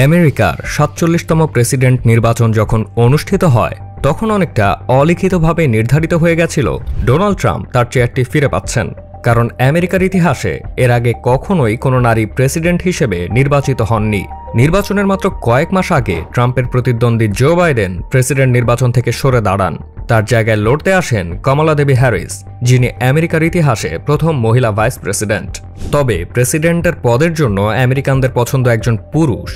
আমেরিকার ৪৭তম প্রেসিডেন্ট নির্বাচন যখন অনুষ্ঠিত হয় তখন অনেকটা অলিখিতভাবে নির্ধারিত হয়ে গেছিল ডোনাল্ড ট্রাম্প তার চেয়ারটি ফিরে পাচ্ছেন। কারণ আমেরিকার ইতিহাসে এর আগে কখনোই কোনো নারী প্রেসিডেন্ট হিসেবে নির্বাচিত হননি। নির্বাচনের মাত্র কয়েক মাস আগে ট্রাম্পের প্রতিদ্বন্দ্বী জো বাইডেন প্রেসিডেন্ট নির্বাচন থেকে সরে দাঁড়ান। তার জায়গায় লড়তে আসেন কমলা দেবী হ্যারিস, যিনি আমেরিকার ইতিহাসে প্রথম মহিলা ভাইস প্রেসিডেন্ট। তবে প্রেসিডেন্টের পদের জন্য আমেরিকানদের পছন্দ একজন পুরুষ,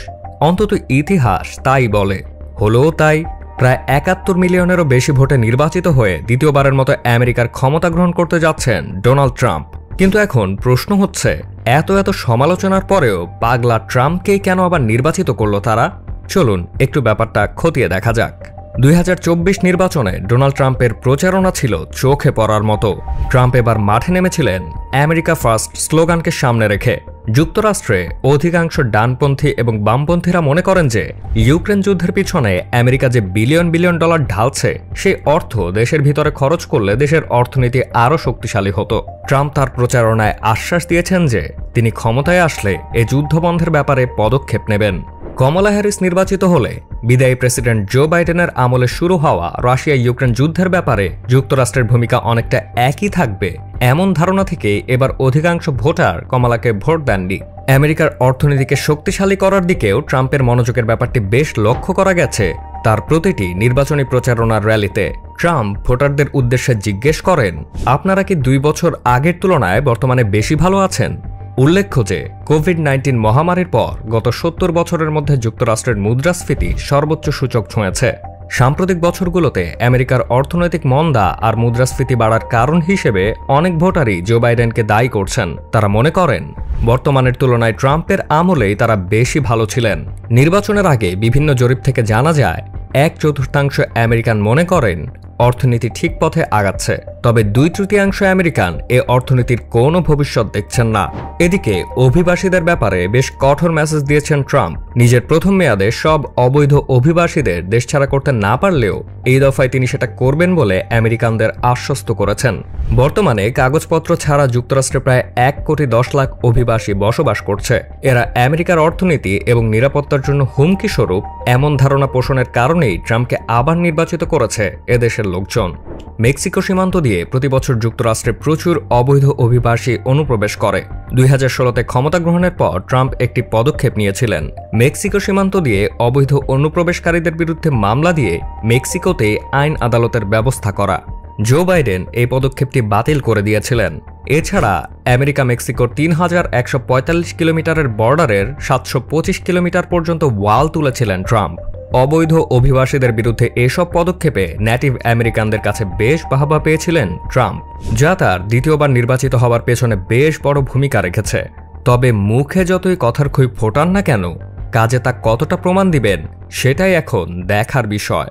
অন্তত ইতিহাস তাই বলে। হলেও তাই প্রায় ৭১ মিলিয়নেরও বেশি ভোটে নির্বাচিত হয়ে দ্বিতীয়বারের মতো আমেরিকার ক্ষমতা গ্রহণ করতে যাচ্ছেন ডোনাল্ড ট্রাম্প। কিন্তু এখন প্রশ্ন হচ্ছে, এত সমালোচনার পরেও পাগলা ট্রাম্পকেই কেন আবার নির্বাচিত করলো তারা? চলুন একটু ব্যাপারটা খতিয়ে দেখা যাক। ২০২৪ নির্বাচনে ডোনাল্ড ট্রাম্পের প্রচারণা ছিল চোখে পড়ার মতো। ট্রাম্প এবার মাঠে নেমেছিলেন আমেরিকা ফার্স্ট স্লোগানকে সামনে রেখে। যুক্তরাষ্ট্রে অধিকাংশ ডানপন্থী এবং বামপন্থীরা মনে করেন যে ইউক্রেন যুদ্ধের পিছনে আমেরিকা যে বিলিয়ন বিলিয়ন ডলার ঢালছে, সেই অর্থ দেশের ভিতরে খরচ করলে দেশের অর্থনীতি আরও শক্তিশালী হতো। ট্রাম্প তার প্রচারণায় আশ্বাস দিয়েছেন যে তিনি ক্ষমতায় আসলে এ যুদ্ধ বন্ধের ব্যাপারে পদক্ষেপ নেবেন। কমলা হ্যারিস নির্বাচিত হলে বিদায়ী প্রেসিডেন্ট জো বাইডেনের আমলে শুরু হওয়া রাশিয়া ইউক্রেন যুদ্ধের ব্যাপারে যুক্তরাষ্ট্রের ভূমিকা অনেকটা একই থাকবে, এমন ধারণা থেকে এবার অধিকাংশ ভোটার কমলাকে ভোট দেননি। আমেরিকার অর্থনীতিকে শক্তিশালী করার দিকেও ট্রাম্পের মনোযোগের ব্যাপারটি বেশ লক্ষ্য করা গেছে তার প্রতিটি নির্বাচনী প্রচারণার র্যালিতে। ট্রাম্প ভোটারদের উদ্দেশ্যে জিজ্ঞেস করেন, আপনারা কি ২ বছর আগের তুলনায় বর্তমানে বেশি ভালো আছেন? উল্লেখ্য যে কোভিড-১৯ মহামারীর পর গত ৭০ বছরের মধ্যে যুক্তরাষ্ট্রের মুদ্রাস্ফীতি সর্বোচ্চ সূচক ছুঁয়েছে। সাম্প্রতিক বছরগুলোতে আমেরিকার অর্থনৈতিক মন্দা আর মুদ্রাস্ফীতি বাড়ার কারণ হিসেবে অনেক ভোটারই জো বাইডেনকে দায়ী করছেন। তারা মনে করেন বর্তমানের তুলনায় ট্রাম্পের আমলেই তারা বেশি ভালো ছিলেন। নির্বাচনের আগে বিভিন্ন জরিপ থেকে জানা যায় ১/৪ আমেরিকান মনে করেন অর্থনীতি ঠিক পথে আগাচ্ছে, তবে ২/৩ আমেরিকান এ অর্থনীতির কোনো ভবিষ্যৎ দেখছেন না। এদিকে অভিবাসীদের ব্যাপারে বেশ কঠোর মেসেজ দিয়েছেন ট্রাম্প। নিজের প্রথম মেয়াদে সব অবৈধ অভিবাসীদের দেশছাড়া করতে না পারলেও এই দফায় তিনি সেটা করবেন বলে আমেরিকানদের আশ্বস্ত করেছেন। বর্তমানে কাগজপত্র ছাড়া যুক্তরাষ্ট্রে প্রায় ১,১০,০০,০০০ অভিবাসী বসবাস করছে। এরা আমেরিকার অর্থনীতি এবং নিরাপত্তার জন্য হুমকি স্বরূপ, এমন ধারণা পোষণের কারণেই ট্রাম্পকে আবার নির্বাচিত করেছে এদেশের লোকজন। মেক্সিকো সীমান্ত দিয়ে প্রতি বছর যুক্তরাষ্ট্রে প্রচুর অবৈধ অভিবাসী অনুপ্রবেশ করে। ২০১৬তে ক্ষমতা গ্রহণের পর ট্রাম্প একটি পদক্ষেপ নিয়েছিলেন, মেক্সিকো সীমান্ত দিয়ে অবৈধ অনুপ্রবেশকারীদের বিরুদ্ধে মামলা দিয়ে মেক্সিকোতে আইন আদালতের ব্যবস্থা করা। জো বাইডেন এই পদক্ষেপটি বাতিল করে দিয়েছিলেন। এছাড়া আমেরিকা মেক্সিকোর ৩,১৪৫ কিলোমিটারের বর্ডারের ৭২৫ কিলোমিটার পর্যন্ত ওয়াল তুলেছিলেন ট্রাম্প। অবৈধ অভিবাসীদের বিরুদ্ধে এসব পদক্ষেপে নেটিভ আমেরিকানদের কাছে বেশ বাহবা পেয়েছিলেন ট্রাম্প, যা তার দ্বিতীয়বার নির্বাচিত হওয়ার পেছনে বেশ বড় ভূমিকা রেখেছে। তবে মুখে যতই কথার খই ফোটান না কেন, কাজে তা কতটা প্রমাণ দিবেন সেটাই এখন দেখার বিষয়।